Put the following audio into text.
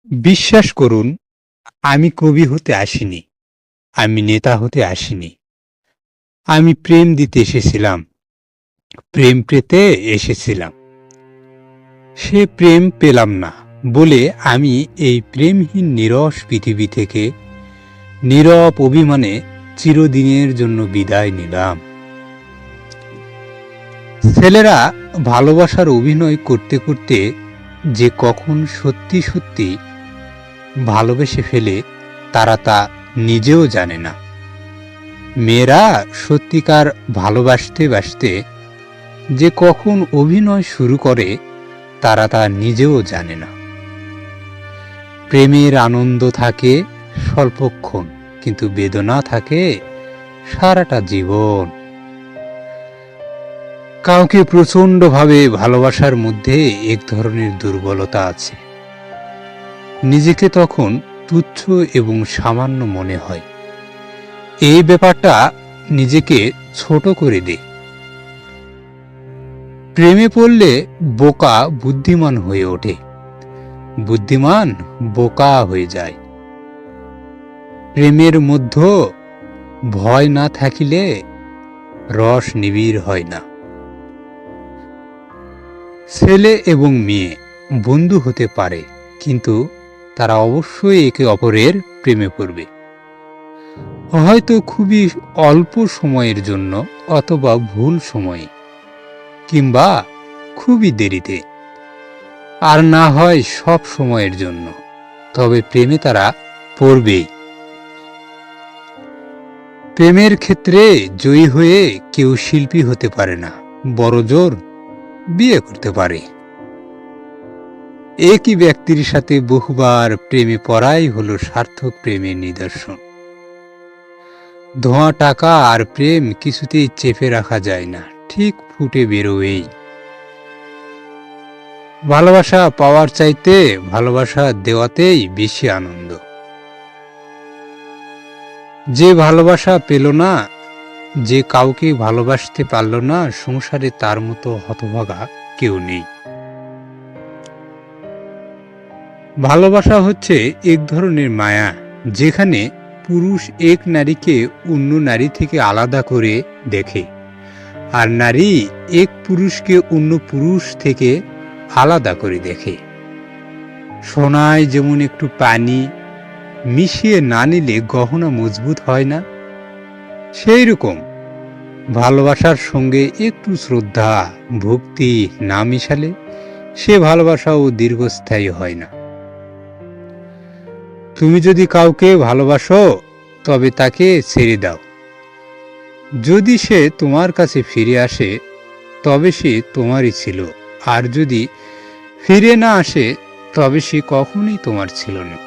বিশ্বাস করুন, আমি কবি হতে আসিনি, আমি নেতা হতে আসিনি। আমি প্রেম দিতে এসেছিলাম, প্রেম পেতে এসেছিলাম। সে প্রেম পেলাম না বলে আমি এই প্রেমহীন নীরস পৃথিবী থেকে নীরব অভিমানে চিরদিনের জন্য বিদায় নিলাম। ছেলেরা ভালোবাসার অভিনয় করতে করতে যে কখন সত্যি সত্যি ভালোবেসে ফেলে তারা তা নিজেও জানে না। মেয়েরা সত্যিকার ভালোবাসতে বাসতে যে কখন অভিনয় শুরু করে তারা তা নিজেও জানে না। প্রেমের আনন্দ থাকে স্বল্পক্ষণ, কিন্তু বেদনা থাকে সারাটা জীবন। কাউকে প্রচণ্ডভাবে ভালোবাসার মধ্যে এক ধরনের দুর্বলতা আছে। নিজেকে তখন তুচ্ছ এবং সামান্য মনে হয়। এই ব্যাপারটা নিজেকে ছোট করে দেয়। প্রেমে পড়লে বোকা বুদ্ধিমান হয়ে ওঠে, বুদ্ধিমান বোকা হয়ে যায়। প্রেমের মধ্যে ভয় না থাকিলে রস নিবিড় হয় না। ছেলে এবং মেয়ে বন্ধু হতে পারে, কিন্তু তারা অবশ্যই একে অপরের প্রেমে পড়বে, হয়তো খুবই অল্প সময়ের জন্য, অথবা ভুল সময়ে, কিংবা খুবই দেরিতে, আর না হয় সব সময়ের জন্য। তবে প্রেমে তারা পড়বেই। প্রেমের ক্ষেত্রে জয়ী হয়ে কেউ শিল্পী হতে পারে না, বড় জোর বিয়ে করতে পারে। একই ব্যক্তির সাথে বহুবার প্রেমে পড়াই হলো সার্থক প্রেমের নিদর্শন। ধোঁয়া টাকা আর প্রেম কিছুতেই চেপে রাখা যায় না, ঠিক ফুটে বেরোবেই। ভালোবাসা পাওয়ার চাইতে ভালোবাসা দেওয়াতেই বেশি আনন্দ। যে ভালোবাসা পেল না, যে কাউকে ভালোবাসতে পারল না, সংসারে তার মতো হতভাগা কেউ নেই। ভালোবাসা হচ্ছে এক ধরনের মায়া, যেখানে পুরুষ এক নারীকে অন্য নারী থেকে আলাদা করে দেখে, আর নারী এক পুরুষকে অন্য পুরুষ থেকে আলাদা করে দেখে। সোনায় যেমন একটু পানি মিশিয়ে না নিলে গহনা মজবুত হয় না, সেই রকম ভালোবাসার সঙ্গে একটু শ্রদ্ধা ভক্তি না মিশালে সে ভালোবাসাও দীর্ঘস্থায়ী হয় না। তুমি যদি কাউকে ভালোবাসো, তবে তাকে ছেড়ে দাও। যদি সে তোমার কাছে ফিরে আসে, তবে সে তোমারই ছিল, আর যদি ফিরে না আসে, তবে সে কখনোই তোমার ছিল না।